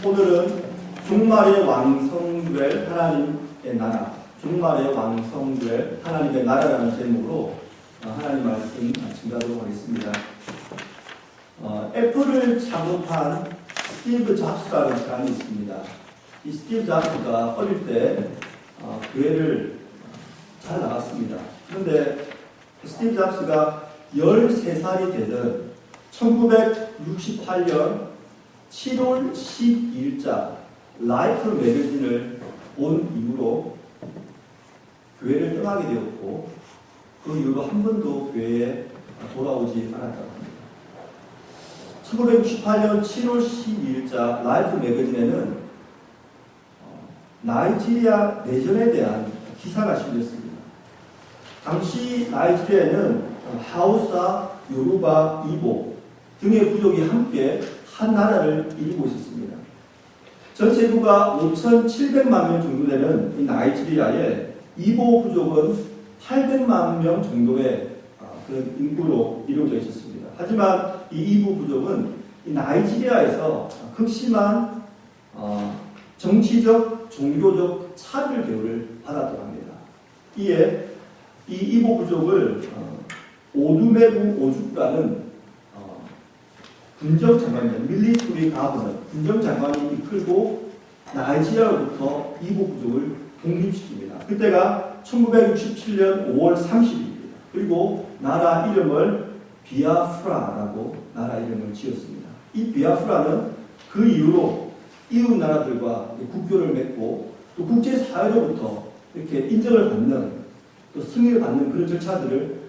오늘은 종말의 왕성될 하나님의 나라, 종말의 왕성될 하나님의 나라라는 제목으로 하나님 말씀 증가하도록 하겠습니다. 애플을 창업한 스티브 잡스라는 사람이 있습니다. 이 스티브 잡스가 어릴 때 교회를 잘 나갔습니다. 그런데 스티브 잡스가 13살이 되던 1968년 7월 12일자 라이프 매거진을 본 이후로 교회를 떠나게 되었고 그 이후로 한 번도 교회에 돌아오지 않았다고 합니다. 1968년 7월 12일자 라이프 매거진에는 나이지리아 내전에 대한 기사가 실렸습니다. 당시 나이지리아에는 하우사, 요루바, 이보 등의 부족이 함께 한 나라를 이루고 있었습니다. 전체 인구가 5,700만 명 정도 되는 이 나이지리아의 이보 부족은 800만 명 정도의 그런 인구로 이루어져 있었습니다. 하지만 이 이보 부족은 이 나이지리아에서 극심한 정치적, 종교적 차별 대우를 받았다고 합니다. 이에 이 이보 부족을 오두메구 오죽라는 군정장관입니다. 밀리터리 가버너, 군정장관이 이끌고 나이지리아로부터 이보 부족을 독립시킵니다. 그때가 1967년 5월 30일입니다. 그리고 나라 이름을 비아프라라고 나라 이름을 지었습니다. 이 비아프라는 그 이후로 이웃 나라들과 국교를 맺고 또 국제사회로부터 이렇게 인정을 받는 또 승인을 받는 그런 절차들을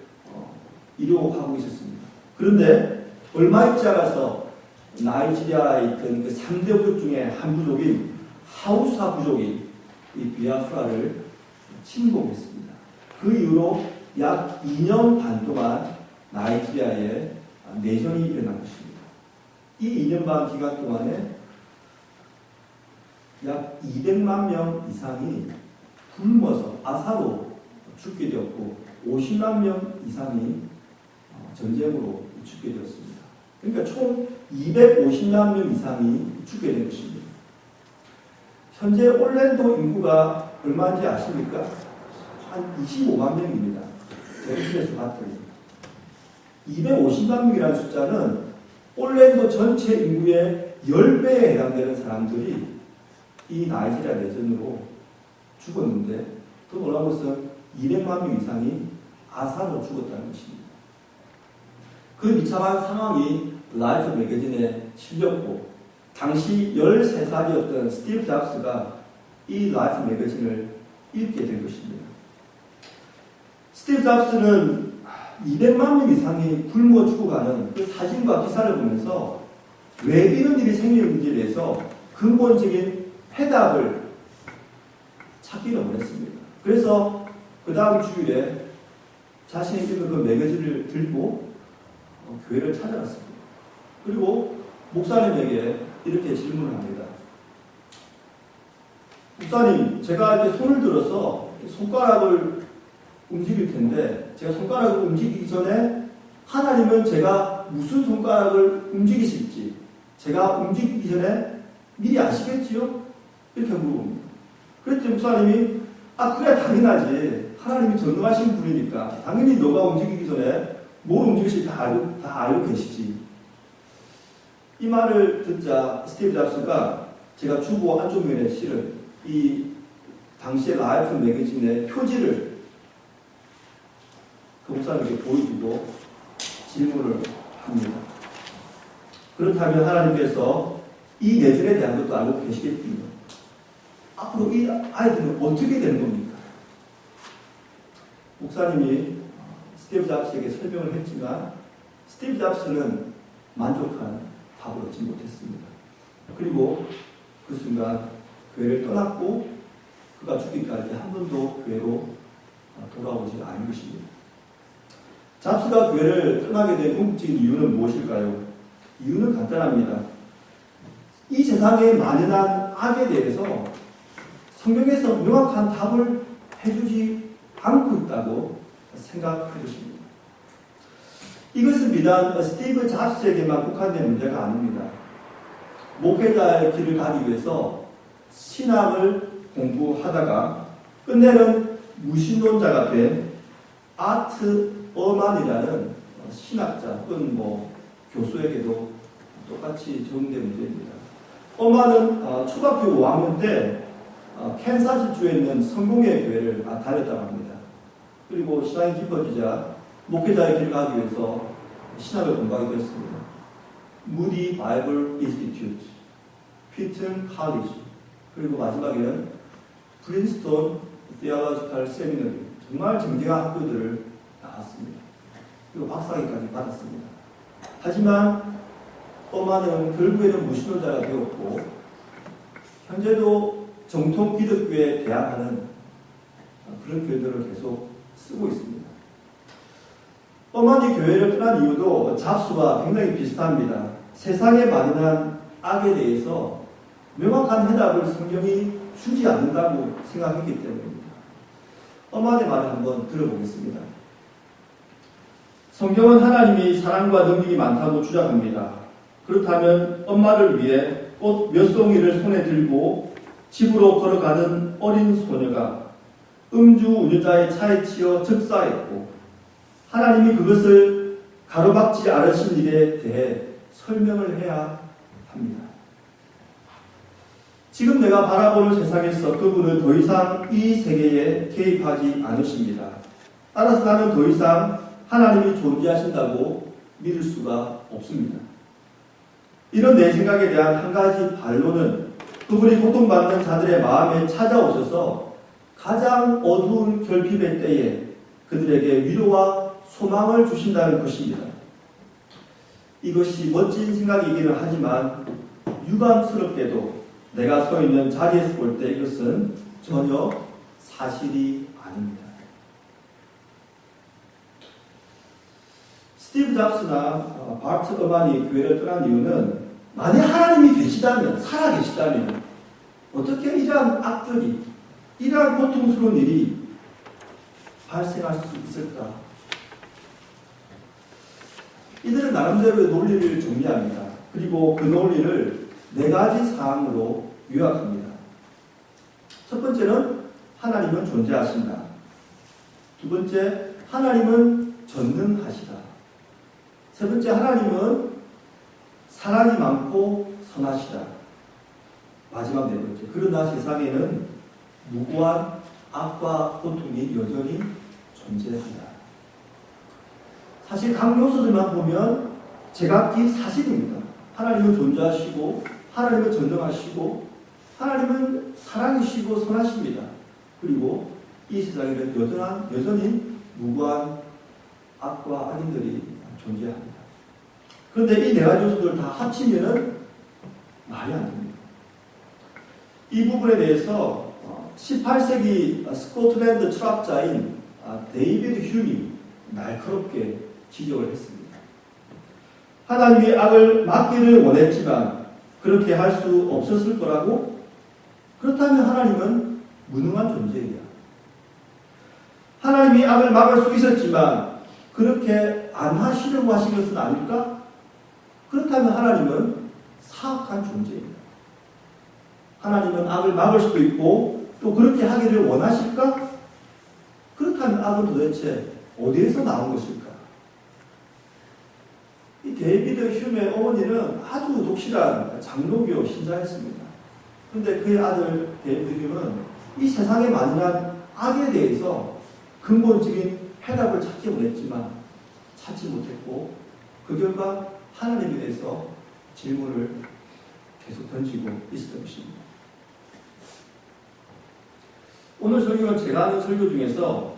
이루어가고 있었습니다. 그런데 얼마 있지 않아서 나이지리아에 있던 그 3대 부족 중에 한 부족인 하우사 부족이 이 비아프라를 침공했습니다. 그 이후로 약 2년 반 동안 나이지리아에 내전이 일어난 것입니다. 이 2년 반 기간 동안에 약 200만 명 이상이 굶어서 아사로 죽게 되었고 50만 명 이상이 전쟁으로 죽게 되었습니다. 그러니까 총 250만 명 이상이 죽게 된 것입니다. 현재 올랜도 인구가 얼마인지 아십니까? 한 25만 명입니다. 제가 인터넷에서 봤더니 250만 명이라는 숫자는 올랜도 전체 인구의 10배에 해당되는 사람들이 이 나이지리아 내전으로 죽었는데 더 놀라운 것은 200만 명 이상이 아사로 죽었다는 것입니다. 그 비참한 상황이 라이프 매거진에 실렸고 당시 13살이었던 스티브 잡스가 이 라이프 매거진을 읽게 된 것입니다. 스티브 잡스는 200만 명 이상이 굶어 죽어가는 그 사진과 기사를 보면서 왜 이런 일이 생기는지에 대해서 근본적인 해답을 찾기를 원했습니다. 그래서 그 다음 주일에 자신이 읽은 그 매거진을 들고 교회를 찾아갔습니다. 그리고 목사님에게 이렇게 질문을 합니다. 목사님, 제가 이제 손을 들어서 손가락을 움직일 텐데 제가 손가락을 움직이기 전에 하나님은 제가 무슨 손가락을 움직이실지 제가 움직이기 전에 미리 아시겠지요? 이렇게 물어봅니다. 그랬더니 목사님이 그래 당연하지. 하나님이 전능하신 분이니까 당연히 너가 움직이기 전에 뭘 움직이실지 다 알고 계시지. 이 말을 듣자 스티브 잡스가 제가 주보 안쪽면에 실은 이 당시의 라이프 매거진의 표지를 그 목사님께 보여주고 질문을 합니다. 그렇다면 하나님께서 이 내전에 대한 것도 알고 계시겠군요. 앞으로 이 아이들은 어떻게 되는 겁니까? 목사님이 스티브 잡스에게 설명을 했지만 스티브 잡스는 만족한 답을 얻지 못했습니다. 그리고 그 순간 교회를 떠났고 그가 죽기까지 한 번도 교회로 돌아오지 않은 것입니다. 잡스가 교회를 떠나게 된 궁극적인 이유는 무엇일까요? 이유는 간단합니다. 이 세상에 만연한 악에 대해서 성경에서 명확한 답을 해주지 않고 있다고 생각할 것입니다. 이것은 비단 스티브 잡스에게만 국한된 문제가 아닙니다. 목회자의 길을 가기 위해서 신학을 공부하다가 끝내는 무신론자가 된 아트 어만이라는 신학자 혹은 교수에게도 똑같이 적용된 문제입니다. 어만은 초등학교 5학년 때 캔사스주에 있는 성공회 교회를 다녔다고 합니다. 그리고 신앙이 깊어지자 목회자의 길을 가기 위해서 신학을 공부하게 되었습니다. 무디 바이블 인스티튜트, 피튼 칼리지, 그리고 마지막에는 프린스턴 디얼로지컬 세미너리, 정말 정직한 학교들을 나왔습니다. 그리고 박사학위까지 받았습니다. 하지만 어만은 결국에는 무신론자가 되었고 현재도 정통 기독교에 대항하는 그런 교회들을 계속 쓰고 있습니다. 어만이 교회를 떠난 이유도 잡수와 굉장히 비슷합니다. 세상에 만연한 악에 대해서 명확한 해답을 성경이 주지 않는다고 생각했기 때문입니다. 어만의 말을 한번 들어보겠습니다. 성경은 하나님이 사랑과 능력이 많다고 주장합니다. 그렇다면 엄마를 위해 꽃 몇 송이를 손에 들고 집으로 걸어가는 어린 소녀가 음주 운전자의 차에 치여 즉사했고 하나님이 그것을 가로막지 않으신 일에 대해 설명을 해야 합니다. 지금 내가 바라보는 세상에서 그분은 더 이상 이 세계에 개입하지 않으십니다. 따라서 나는 더 이상 하나님이 존재하신다고 믿을 수가 없습니다. 이런 내 생각에 대한 한 가지 반론은 그분이 고통받는 자들의 마음에 찾아오셔서 가장 어두운 결핍의 때에 그들에게 위로와 소망을 주신다는 것입니다. 이것이 멋진 생각이기는 하지만 유감스럽게도 내가 서 있는 자리에서 볼 때 이것은 전혀 사실이 아닙니다. 스티브 잡스나 바트 어만이 교회를 떠난 이유는 만약 하나님이 계시다면, 살아계시다면 어떻게 이러한 악들이, 이러한 고통스러운 일이 발생할 수 있을까? 이들은 나름대로의 논리를 정리합니다. 그리고 그 논리를 4가지 사항으로 요약합니다. 첫 번째는 하나님은 존재하신다. 두 번째, 하나님은 전능하시다. 세 번째, 하나님은 사랑이 많고 선하시다. 마지막 4번째, 그러나 세상에는 무고한 악과 고통이 여전히 존재한다. 사실 각 요소들만 보면 제각기 사실입니다. 하나님은 존재하시고 하나님은 전능하시고 하나님은 사랑이시고 선하십니다. 그리고 이 세상에는 여전히 무고한 악과 악인들이 존재합니다. 그런데 이 4가지 요소들을 다 합치면은 말이 안 됩니다. 이 부분에 대해서 18세기 스코틀랜드 철학자인 데이비드 휴미 날카롭게 지적을 했습니다. 하나님이 악을 막기를 원했지만 그렇게 할 수 없었을 거라고? 그렇다면 하나님은 무능한 존재이야. 하나님이 악을 막을 수 있었지만 그렇게 안 하시려고 하신 것은 아닐까? 그렇다면 하나님은 사악한 존재입니다. 하나님은 악을 막을 수도 있고 또 그렇게 하기를 원하실까? 그렇다면 악은 도대체 어디에서 나온 것일까? 이 데이비드 휴메의 어머니는 아주 독실한 장로교 신자였습니다. 그런데 그의 아들 데이비드 휴메는 이 세상에 만연한 악에 대해서 근본적인 해답을 찾지 못했지만 찾지 못했고 그 결과 하나님에 대해서 질문을 계속 던지고 있었던 것입니다. 오늘 설교는 제가 하는 설교 중에서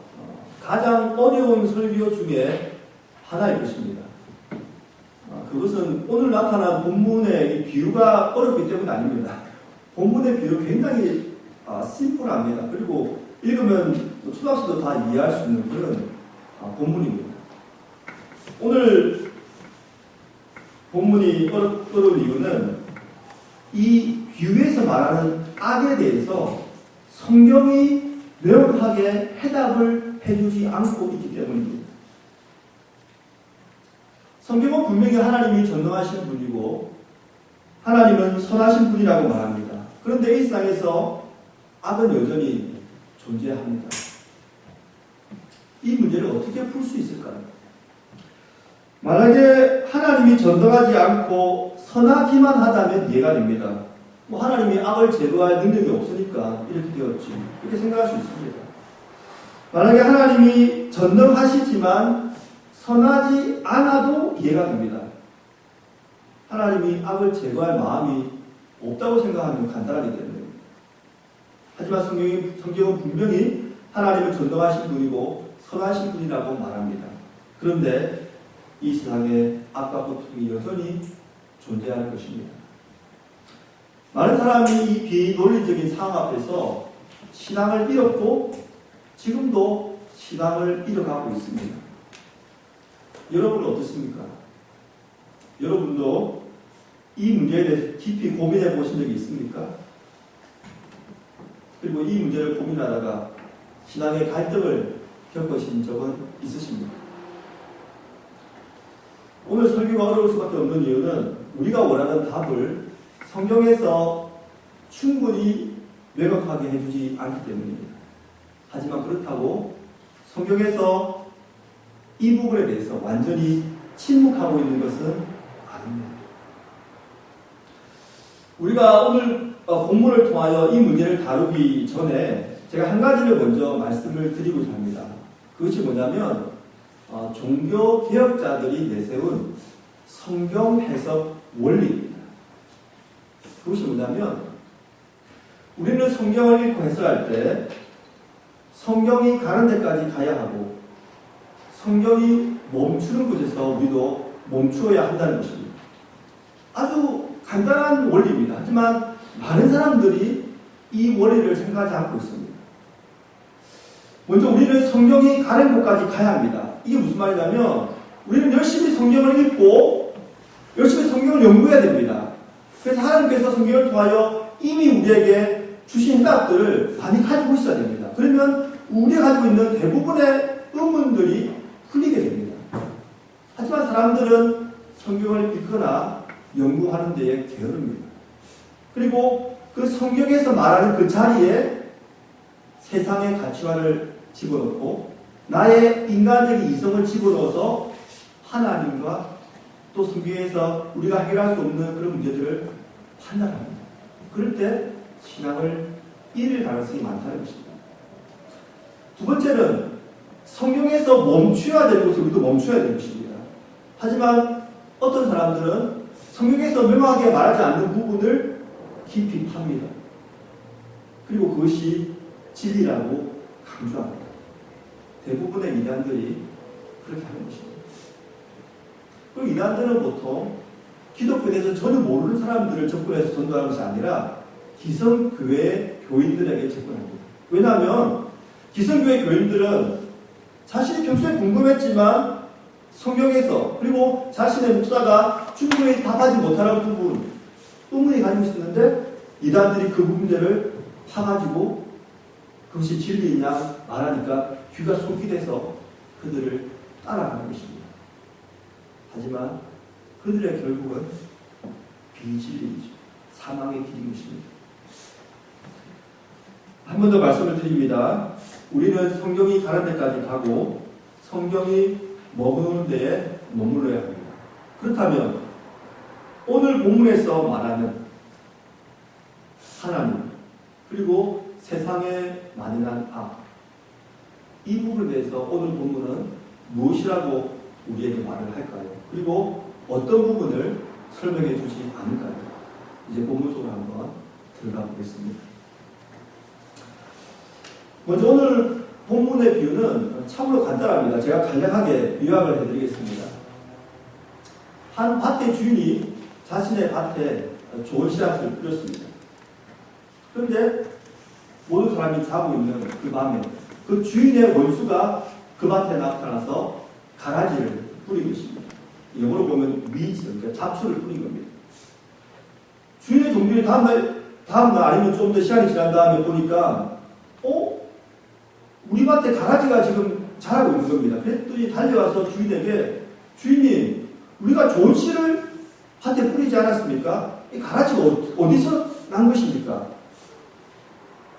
가장 어려운 설교 중에 하나일 것입니다. 그것은 오늘 나타난 본문의 이 비유가 어렵기 때문 아닙니다. 본문의 비유 굉장히 심플합니다. 그리고 읽으면 초등학생도 다 이해할 수 있는 그런 본문입니다. 오늘 본문이 어려운 이유는 이 비유에서 말하는 악에 대해서 성경이 명확하게 해답을 해주지 않고 있기 때문입니다. 성경은 분명히 하나님이 전능하신 분이고 하나님은 선하신 분이라고 말합니다. 그런데 이 세상에서 악은 여전히 존재합니다. 이 문제를 어떻게 풀 수 있을까요? 만약에 하나님이 전능하지 않고 선하기만 하다면 이해가 됩니다. 하나님이 악을 제거할 능력이 없으니까 이렇게 되었지. 이렇게 생각할 수 있습니다. 만약에 하나님이 전능하시지만 선하지 않아도 이해가 됩니다. 하나님이 악을 제거할 마음이 없다고 생각하면 간단하기 때문에. 하지만 성경은 분명히 하나님은 전능하신 분이고 선하신 분이라고 말합니다. 그런데 이 세상에 악과 고통이 여전히 존재할 것입니다. 많은 사람이 이 비논리적인 상황 앞에서 신앙을 잃었고 지금도 신앙을 잃어가고 있습니다. 여러분은 어떻습니까? 여러분도 이 문제에 대해서 깊이 고민해 보신 적이 있습니까? 그리고 이 문제를 고민하다가 신앙의 갈등을 겪으신 적은 있으십니까? 오늘 설교가 어려울 수밖에 없는 이유는 우리가 원하는 답을 성경에서 충분히 명확하게 해주지 않기 때문입니다. 하지만 그렇다고 성경에서 이 부분에 대해서 완전히 침묵하고 있는 것은 아닙니다. 우리가 오늘 본문을 통하여 이 문제를 다루기 전에 제가 한 가지를 먼저 말씀을 드리고자 합니다. 그것이 뭐냐면 종교 개혁자들이 내세운 성경 해석 원리입니다. 그것이 뭐냐면 우리는 성경을 읽고 해석할 때 성경이 가는 데까지 가야 하고 성경이 멈추는 곳에서 우리도 멈추어야 한다는 것입니다. 아주 간단한 원리입니다. 하지만 많은 사람들이 이 원리를 생각하지 않고 있습니다. 먼저 우리는 성경이 가는 곳까지 가야 합니다. 이게 무슨 말이냐면 우리는 열심히 성경을 읽고 열심히 성경을 연구해야 됩니다. 그래서 하나님께서 성경을 통하여 이미 우리에게 주신 해답들을 많이 가지고 있어야 됩니다. 그러면 우리가 가지고 있는 대부분의 의문들이 풀리게 됩니다. 하지만 사람들은 성경을 읽거나 연구하는 데에 게으릅니다. 그리고 그 성경에서 말하는 그 자리에 세상의 가치관을 집어넣고 나의 인간적인 이성을 집어넣어서 하나님과 또 성경에서 우리가 해결할 수 없는 그런 문제들을 판단합니다. 그럴 때 신앙을 잃을 가능성이 많다는 것입니다. 두 번째는 성경에서 멈춰야 되는 것을 우리도 멈춰야 되는 것입니다. 하지만 어떤 사람들은 성경에서 명확하게 말하지 않는 부분을 깊이 팝니다. 그리고 그것이 진리라고 강조합니다. 대부분의 이단들이 그렇게 하는 것입니다. 그리고 이단들은 보통 기독교에 대해서 전혀 모르는 사람들을 접근해서 전도하는 것이 아니라 기성교회 교인들에게 접근합니다. 왜냐하면 기성교회 교인들은 자신이 평소에 궁금했지만 성경에서 그리고 자신의 목사가 충분히 답하지 못하는 부분 의문이 가지고 있었는데 이단들이 그 문제를 파가지고 그것이 진리이냐 말하니까 귀가 솔깃해서 그들을 따라가는 것입니다. 하지만 그들의 결국은 비진리이죠. 사망의 길인 것입니다. 한 번 더 말씀을 드립니다. 우리는 성경이 가는 데까지 가고 성경이 머무는 데에 머물러야 합니다. 그렇다면 오늘 본문에서 말하는 하나님 그리고 세상에 만연한 악 이 부분에 대해서 오늘 본문은 무엇이라고 우리에게 말을 할까요? 그리고 어떤 부분을 설명해 주지 않을까요? 이제 본문 속으로 한번 들어가 보겠습니다. 먼저 오늘 본문의 비유는 참으로 간단합니다. 제가 간략하게 요약을 해드리겠습니다. 한 밭의 주인이 자신의 밭에 좋은 씨앗을 뿌렸습니다. 그런데 모든 사람이 자고 있는 그 밤에 그 주인의 원수가 그 밭에 나타나서 가라지를 뿌린 것입니다. 영어로 보면 weeds, 그러니까 잡초를 뿌린 겁니다. 주인의 종들이 다음날 아니면 좀 더 시간이 지난 다음에 보니까 우리 밭에 가라지가 지금 자라고 있는 겁니다. 그랬더니 달려와서 주인에게 주인님 우리가 좋은 씨를 밭에 뿌리지 않았습니까? 이 가라지가 어디서 난 것입니까?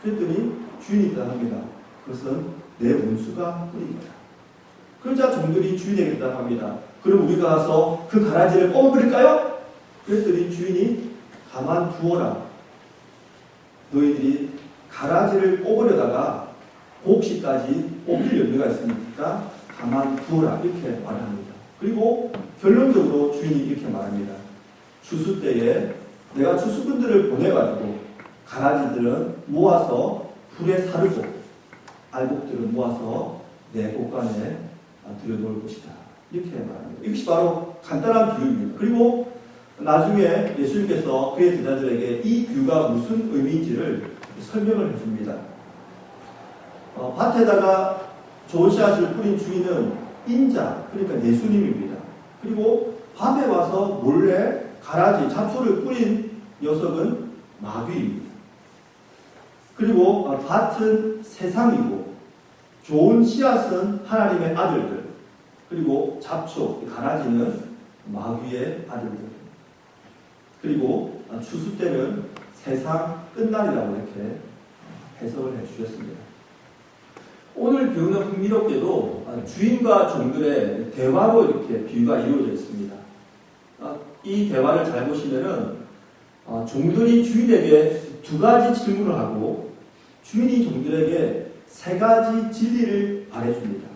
그랬더니 주인이 대답합니다. 그것은 내 원수가 뿌린 거야. 그러자 종들이 주인에게 대답합니다. 그럼 우리가 가서 그 가라지를 뽑아버릴까요? 그랬더니 주인이 가만 두어라. 너희들이 가라지를 뽑으려다가 곡식까지 뽑힐 염려가 있으니까 가만 두어라. 이렇게 말합니다. 그리고 결론적으로 주인이 이렇게 말합니다. 추수 때에 내가 추수꾼들을 보내가지고 가라지들은 모아서 불에 사르고 알곡들은 모아서 내 곳간에 들여놓을 것이다. 이렇게 말합니다. 이것이 바로 간단한 비유입니다. 그리고 나중에 예수님께서 그의 제자들에게 이 비유가 무슨 의미인지를 설명을 해줍니다. 밭에다가 좋은 씨앗을 뿌린 주인은 인자, 그러니까 예수님입니다. 그리고 밤에 와서 몰래 가라지, 잡초를 뿌린 녀석은 마귀입니다. 그리고 밭은 세상이고 좋은 씨앗은 하나님의 아들들, 그리고 잡초, 가라지는 마귀의 아들들, 그리고 추수 때는 세상 끝날이라고 이렇게 해석을 해주셨습니다. 오늘 비유는 흥미롭게도 주인과 종들의 대화로 이렇게 비유가 이루어져 있습니다. 이 대화를 잘 보시면은 종들이 주인에게 두 가지 질문을 하고 주인이 종들에게 세 가지 진리를 말해줍니다.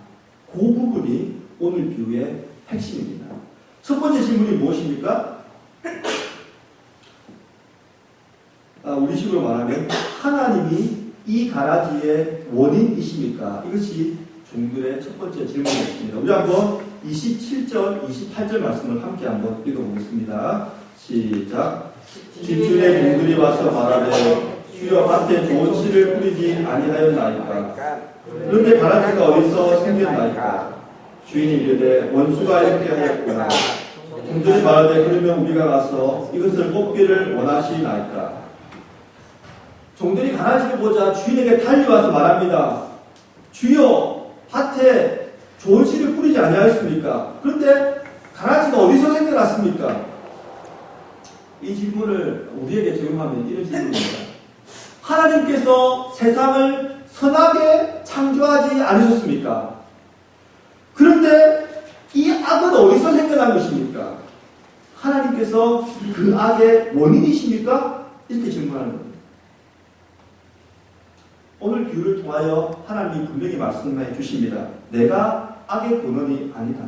그 부분이 오늘 비유의 핵심입니다. 첫 번째 질문이 무엇입니까? 우리식으로 말하면 하나님이 이 가라지의 원인이십니까? 이것이 종들의 첫 번째 질문이었습니다. 우리 한번 27절, 28절 말씀을 함께 한번 읽어보겠습니다. 시작. 집주인의 종들이 와서 말하되 주여 밭에 좋은 씨를 뿌리지 아니하였나이까? 그런데 가라지가 어디서 생겼나이까? 주인이 이르되 원수가 이렇게 하였구나. 종들이 말하되 그러면 우리가 가서 이것을 뽑기를 원하시나이까? 종들이 가라지를 보자 주인에게 달려와서 말합니다. 주여 밭에 좋은 씨를 뿌리지 아니하였습니까? 그런데 가라지가 어디서 생겨났습니까? 이 질문을 우리에게 적용하면 이런 질문입니다. 하나님께서 세상을 선하게 창조하지 않으셨습니까? 그런데 이 악은 어디서 생겨난 것입니까? 하나님께서 그 악의 원인이십니까? 이렇게 질문하는 겁니다. 오늘 비유를 통하여 하나님이 분명히 말씀해 주십니다. 내가 악의 근원이 아니다.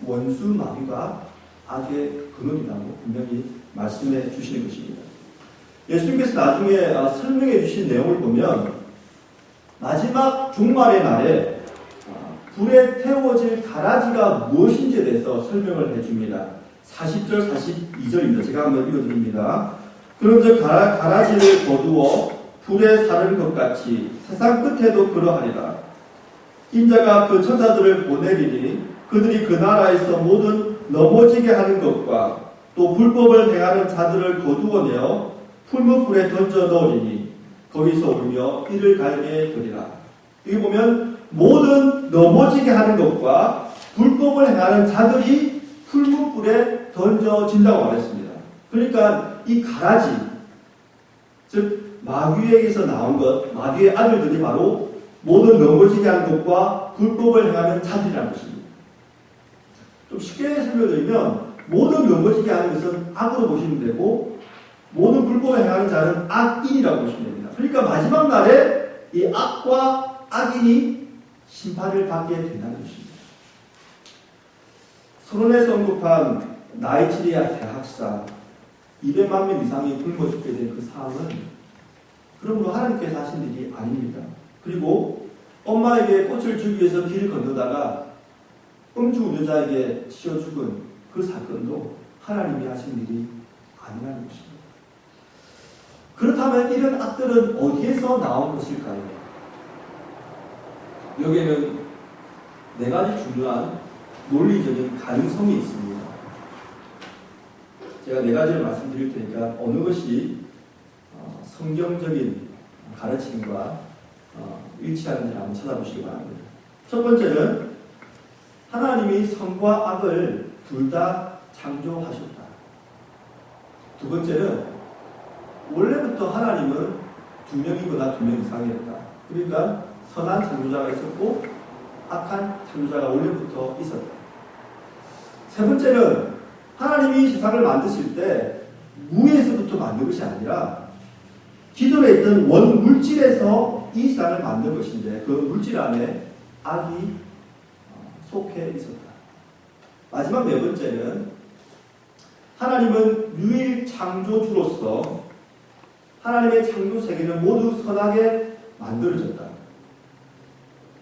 원수 마귀가 악의 근원이라고 분명히 말씀해 주시는 것입니다. 예수님께서 나중에 설명해 주신 내용을 보면 마지막 종말의 날에 불에 태워질 가라지가 무엇인지에 대해서 설명을 해줍니다. 40절, 42절입니다. 제가 한번 읽어드립니다. 그럼 저 가라지를 거두어 불에 사른 것 같이 세상 끝에도 그러하리라. 인자가 그 천사들을 보내리니 그들이 그 나라에서 모든 넘어지게 하는 것과 또 불법을 행하는 자들을 거두어내어 풀무불에 던져 넣으리니 거기서 울며 이를 갈게 되리라. 여기 보면 모든 넘어지게 하는 것과 불법을 행하는 자들이 풀무불에 던져진다고 말했습니다. 그러니까 이 가라지, 즉 마귀에게서 나온 것, 마귀의 아들들이 바로 모든 넘어지게 하는 것과 불법을 행하는 자들이라는 것입니다. 좀 쉽게 설명드리면 모든 넘어지게 하는 것은 악으로 보시면 되고 모든 불법을 행하는 자는 악인이라고 보시면 됩니다. 그러니까 마지막 날에 이 악과 악인이 심판을 받게 된다는 것입니다. 서론에서 언급한 나이지리아 대학사 200만 명 이상이 굶어 죽게 된 그 사항은 그러므로 하나님께서 하신 일이 아닙니다. 그리고 엄마에게 꽃을 주기 위해서 길을 건너다가 음주운전자에게 치여 죽은 그 사건도 하나님이 하신 일이 아니라는 것입니다. 그렇다면 이런 악들은 어디에서 나온 것일까요? 여기에는 네 가지 중요한 논리적인 가능성이 있습니다. 제가 네 가지를 말씀드릴 테니까 어느 것이 성경적인 가르침과 일치하는지 한번 찾아보시기 바랍니다. 첫 번째는 하나님이 선과 악을 둘 다 창조하셨다. 두 번째는 원래부터 하나님은 두 명이거나 두 명 이상이었다. 그러니까 선한 창조자가 있었고 악한 창조자가 원래부터 있었다. 세 번째는 하나님이 세상을 만드실 때 무에서부터 만든 것이 아니라 기존에 있던 원물질에서 이 세상을 만든 것인데 그 물질 안에 악이 속해 있었다. 마지막 네 번째는 하나님은 유일 창조주로서 하나님의 창조 세계는 모두 선하게 만들어졌다.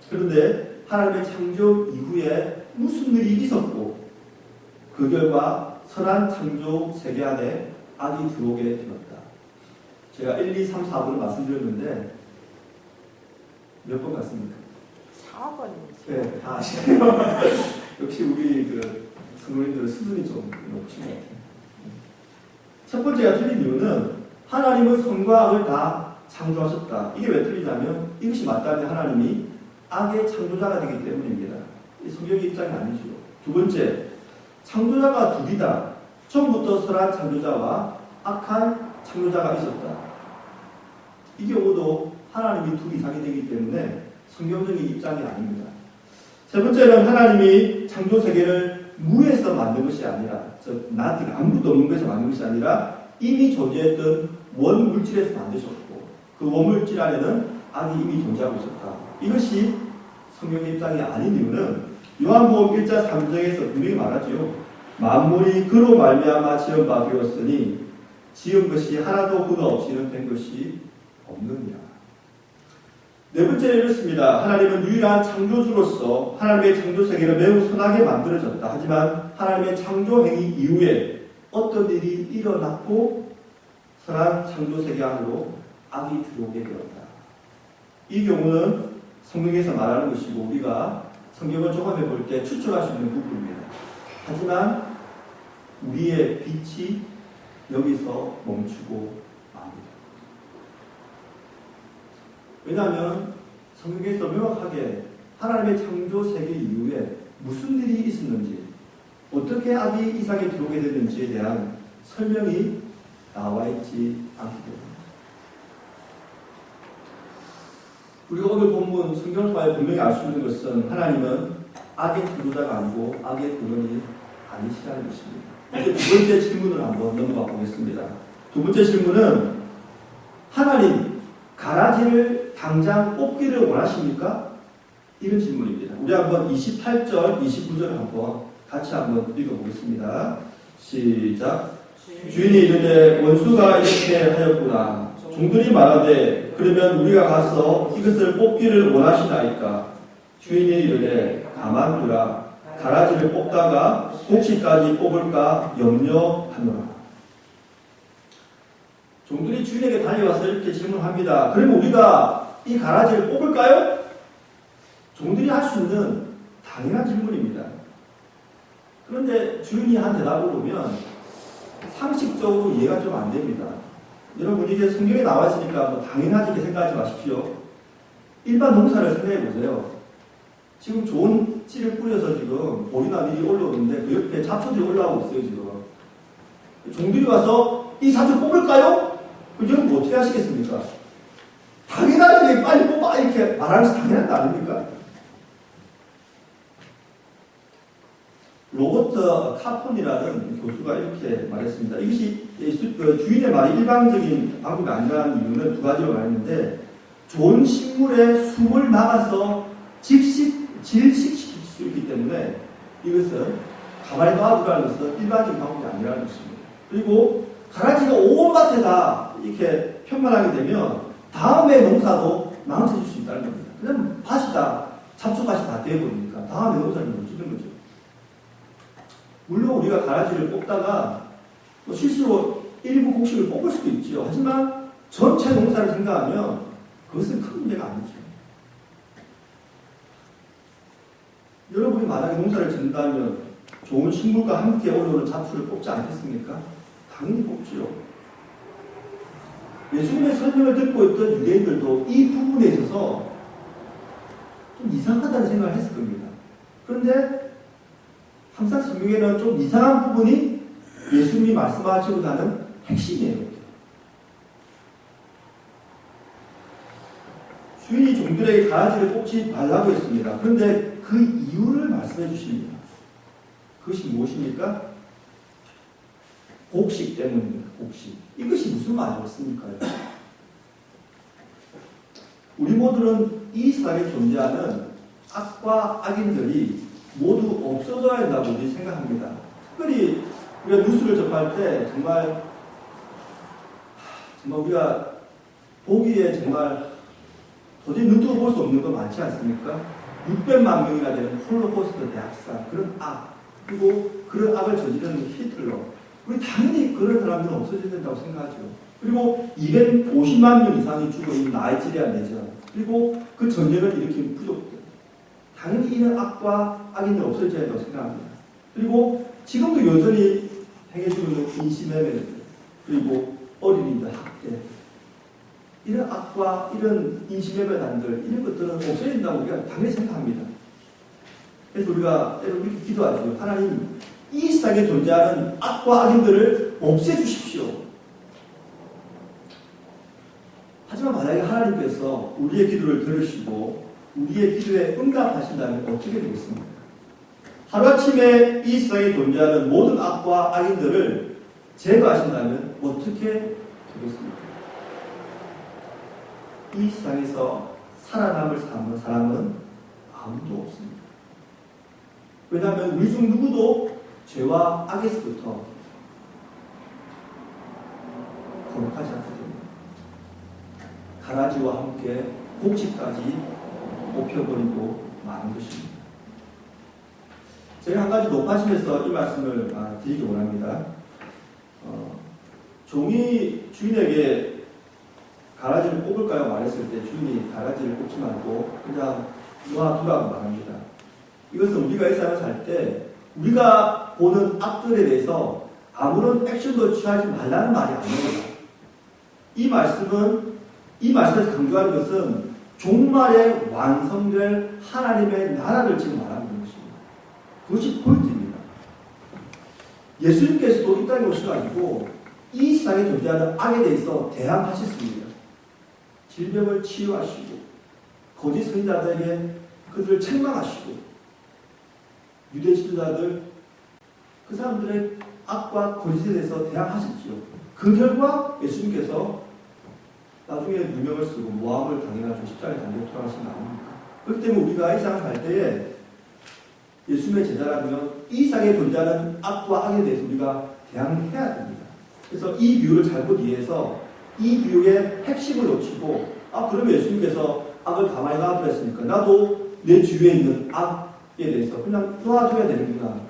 그런데 하나님의 창조 이후에 무슨 일이 있었고 그 결과 선한 창조 세계 안에 악이 들어오게 되었다. 제가 1, 2, 3, 4번을 말씀드렸는데 몇 번 같습니까? 4번이죠. 네, 다 아시네요. 역시 우리 성도님들 수준이 좀 높은 것 같아요. 첫 번째가 틀린 이유는 하나님은 선과 악을 다 창조하셨다. 이게 왜 틀리냐면 이것이 맞다면 하나님이 악의 창조자가 되기 때문입니다. 이 성경의 입장이 아니죠. 두 번째, 창조자가 둘이다. 처음부터 선한 창조자와 악한 창조자가 있었다. 이 경우도 하나님이 둘 이상이 되기 때문에 성경적인 입장이 아닙니다. 세 번째는 하나님이 창조 세계를 무에서 만든 것이 아니라, 나한테 아무것도 없는 것에서 만든 것이 아니라 이미 존재했던 원물질에서 만드셨고 그 원물질 안에는 악이 이미 존재하고 있었다. 이것이 성경의 입장이 아닌 이유는 요한복음 1장 3절에서 분명히 말하지요. 만물이 그로 말미암아 지은 바 되었으니 지은 것이 하나도 그가 없이는 된 것이 없느니라. 네 번째는 이렇습니다. 하나님은 유일한 창조주로서 하나님의 창조 세계를 매우 선하게 만들어졌다. 하지만 하나님의 창조 행위 이후에 어떤 일이 일어났고 선한 창조 세계 안으로 악이 들어오게 되었다. 이 경우는 성경에서 말하는 것이고 우리가 성경을 종합해 볼 때 추측할 수 있는 부분입니다. 하지만 우리의 빛이 여기서 멈추고 맙니다. 왜냐하면 성경에서 명확하게 하나님의 창조 세계 이후에 무슨 일이 있었는지 어떻게 악이 이 세상에 들어오게 됐는지에 대한 설명이 나와 있지 않기 때문입니다. 우리가 오늘 본문 성경을 통하여 분명히 알 수 있는 것은 하나님은 악의 창조자가 아니고 악의 근원이 아니시라는 것입니다. 이제 두 번째 질문을 한번 넘어가 보겠습니다. 두 번째 질문은 하나님 가라지를 당장 뽑기를 원하십니까? 이런 질문입니다. 우리 한번 28절, 29절 한번 같이 한번 읽어보겠습니다. 시작. 주인이 이르되 원수가 이렇게 하였구나. 종들이 말하되 그러면 우리가 가서 이것을 뽑기를 원하시나이까? 주인이 이르되 가만두라. 가라지를 뽑다가 곡식까지 뽑을까 염려하노라. 종들이 주인에게 달려와서 이렇게 질문합니다. 그러면 우리가 이 가라지를 뽑을까요? 종들이 할 수 있는 당연한 질문입니다. 그런데 주인이 한 대답을 보면 상식적으로 이해가 좀 안 됩니다. 여러분 이게 성경에 나와 있으니까 뭐 당연하지 이렇게 생각하지 마십시오. 일반 농사를 생각해 보세요. 지금 좋은 씨를 뿌려서 지금 보리나 밀이 올라오는데 그 옆에 잡초들이 올라오고 있어요. 지금 종들이 와서 이 잡초 뽑을까요? 그럼 뭐 어떻게 하시겠습니까? 당연하지 빨리 뽑아 이렇게 말하는 것이 당연한 거 아닙니까? 로버트 카폰이라는 교수가 이렇게 말했습니다. 이것이 주인의 말이 일방적인 방법이 아니라는 이유는 두 가지로 말했는데 좋은 식물의 숨을 막아서 질식시킬 수 있기 때문에 이것은 가만히 놔두라는 것은 일반적인 방법이 아니라는 것입니다. 그리고 가라지가 온 밭에 다 이렇게 평만하게 되면 다음에 농사도 망쳐질 수 있다는 겁니다. 그냥 밭이 다 잡초밭이 다 되어버리니까 다음에 농사를 못 짓는 거죠. 물론 우리가 가라지를 뽑다가 또 실수로 일부 곡식을 뽑을 수도 있지요. 하지만 전체 농사를 생각하면 그것은 큰 문제가 아니죠. 여러분이 만약에 농사를 짓는다면 좋은 식물과 함께 올라오는 잡초를 뽑지 않겠습니까? 당연히 뽑지요. 예수님의 설명을 듣고 있던 유대인들도 이 부분에 있어서 좀 이상하다는 생각을 했을 겁니다. 그런데 항상 성경에는 좀 이상한 부분이 예수님이 말씀하시고자는 핵심이에요. 주인이 종들에게 가라지를 뽑지 말라고 했습니다. 그런데 그 이유를 말씀해 주십니다. 그것이 무엇입니까? 곡식 때문입니다. 곡식. 이것이 무슨 말이었습니까? 우리 모두는 이 세상에 존재하는 악과 악인들이 모두 없어져야 한다고 우리 생각합니다. 특별히 우리가 뉴스를 접할 때 정말 우리가 보기에 정말 도저히 눈뜨고 볼 수 없는 거 많지 않습니까? 600만 명이나 되는 홀로코스트 대학살, 그런 악, 그리고 그런 악을 저지르는 히틀러. 우리 당연히 그런 사람들은 없어져야 된다고 생각하죠. 그리고 250만 명 이상이 죽어 있는 나이지리아 내전, 그리고 그 전쟁을 일으킨 부족들. 당연히 이런 악과 악인들 없어져야 된다고 생각합니다. 그리고 지금도 여전히 행해지고 있는 인신매매들, 그리고 어린이들 학대, 이런 악과 이런 인신매매단들, 이런 것들은 없어야 된다고 우리가 당연히 생각합니다. 그래서 우리가 이렇게 기도하죠. 하나님, 이 세상에 존재하는 악과 악인들을 없애주십시오. 하지만 만약에 하나님께서 우리의 기도를 들으시고 우리의 기도에 응답하신다면 어떻게 되겠습니까? 하루아침에 이 세상에 존재하는 모든 악과 악인들을 제거하신다면 어떻게 되겠습니까? 이 세상에서 살아남을 사람은 아무도 없습니다. 왜냐하면 우리 중 누구도 죄와 악에서부터 거룩하지 않기 때문에 가라지와 함께 곡식까지 뽑혀버리고 마는 것입니다. 제가 한 가지 높아지면서 이 말씀을 드리기 원합니다. 종이 주인에게 가라지를 뽑을까요? 말했을 때 주인이 가라지를 뽑지 말고 그냥 놔두라고 말합니다. 이것은 우리가 이 세상을 살 때 우리가 보는 악들에 대해서 아무런 액션도 취하지 말라는 말이 아닙니다. 이 말씀에서 강조하는 것은 종말에 완성될 하나님의 나라를 지금 말하는 것입니다. 그것이 포인트입니다. 예수님께서도 이 땅에 오셔가지고 이 세상에 존재하는 악에 대해서 대항하셨습니다. 질병을 치유하시고 거짓 선지자들에게 그들을 책망하시고 유대 지도자들 그 사람들의 악과 거짓에 대해서 대항하셨지요. 그 결과 예수님께서 나중에 누명을 쓰고 모함을 당해가지고 십자가에 달려 돌아가신 거 아닙니까? 그렇기 때문에 우리가 이 세상을 살 때에 예수님의 제자라면 이 세상에 존재하는 악과 악에 대해서 우리가 대항해야 됩니다. 그래서 이 비유를 잘못 이해해서 이 비유의 핵심을 놓치고 그러면 예수님께서 악을 가만히 놔두라 했으니까 나도 내 주위에 있는 악에 대해서 그냥 놔둬야 되는구나.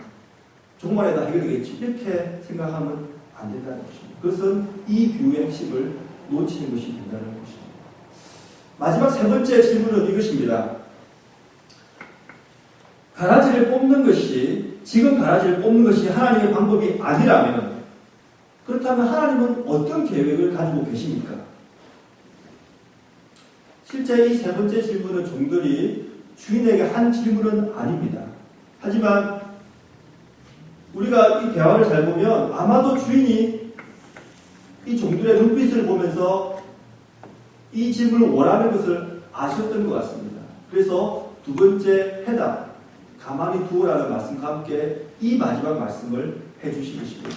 종말에 다 해결되겠지. 이렇게 생각하면 안 된다는 것입니다. 그것은 이 비유의 핵심을 놓치는 것이 된다는 것입니다. 마지막 세 번째 질문은 이것입니다. 가라지를 뽑는 것이 지금 가라지를 뽑는 것이 하나님의 방법이 아니라면 그렇다면 하나님은 어떤 계획을 가지고 계십니까? 실제 이 세 번째 질문은 종들이 주인에게 한 질문은 아닙니다. 하지만 우리가 이 대화를 잘 보면 아마도 주인이 이 종들의 눈빛을 보면서 이 질문을 원하는 것을 아셨던 것 같습니다. 그래서 두 번째 해답, 가만히 두어라는 말씀과 함께 이 마지막 말씀을 해주신 것입니다.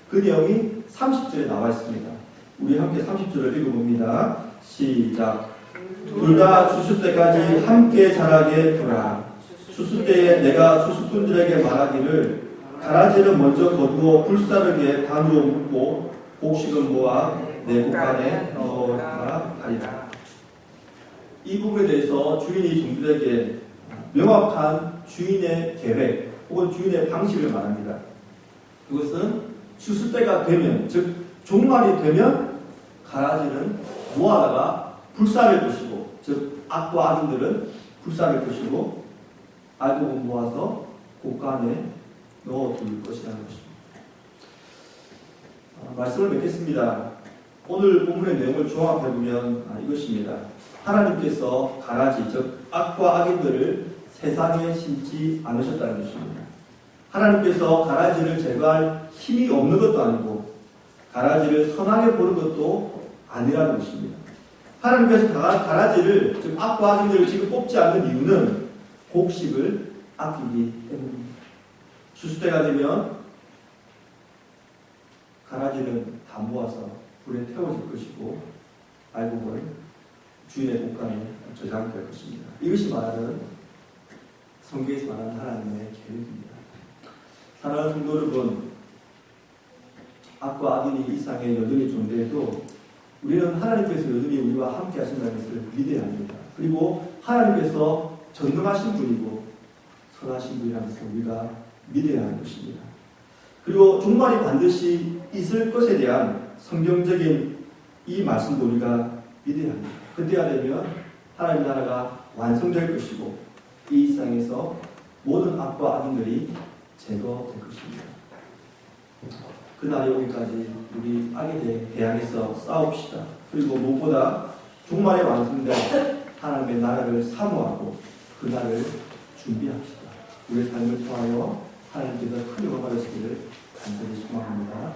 그 내용이 30절에 나와 있습니다. 우리 함께 30절을 읽어봅니다. 시작. 둘 다 추수 때까지 함께 자라게 두라. 추수 때에 내가 추수꾼들에게 말하기를 가라지를 먼저 거두어 불사르게 단으로 묶고 곡식은 모아 내 곡간에 넣어라 하리라. 이 부분에 대해서 주인이 종들에게 명확한 주인의 계획 혹은 주인의 방식을 말합니다. 그것은 추수 때가 되면, 즉 종말이 되면 가라지는 모아다가 불사를 것이고, 즉 악과 악인들은 불사를 것이고 알곡은 모아서 곡간에 넣어둘 것이라는 것입니다. 말씀을 맺겠습니다. 오늘 본문의 내용을 종합해보면 이것입니다. 하나님께서 가라지, 즉 악과 악인들을 세상에 심지 않으셨다는 것입니다. 하나님께서 가라지를 제거할 힘이 없는 것도 아니고 가라지를 선하게 보는 것도 아니라는 것입니다. 하나님께서 가라지를, 즉 악과 악인들을 지금 뽑지 않는 이유는 곡식을 아끼기 때문입니다. 추수때가 되면 가라지는 다 모아서 불에 태워질 것이고 알곡은 주인의 곳간에 저장될 것입니다. 이것이 말하는, 성경에서 말하는 하나님의 계획입니다. 사랑하는 성도 여러분, 악과 악인이 이 세상에 여전히 존재해도 우리는 하나님께서 여전히 우리와 함께 하신다는 것을 믿어야 합니다. 그리고 하나님께서 전능하신 분이고 선하신 분이라는 것을 우리가 믿어야 하는 것입니다. 그리고 종말이 반드시 있을 것에 대한 성경적인 이 말씀도 우리가 믿어야 합니다. 그때가 되면 하나님 나라가 완성될 것이고 이 세상에서 모든 악과 악인들이 제거될 것입니다. 그날이 오기까지 우리 악에 대항해서 싸웁시다. 그리고 무엇보다 종말에 완성된 하나님의 나라를 사모하고 그날을 준비합시다. 우리의 삶을 통하여 하나님께서 큰 영광을 받으시기를 간절히 소망합니다.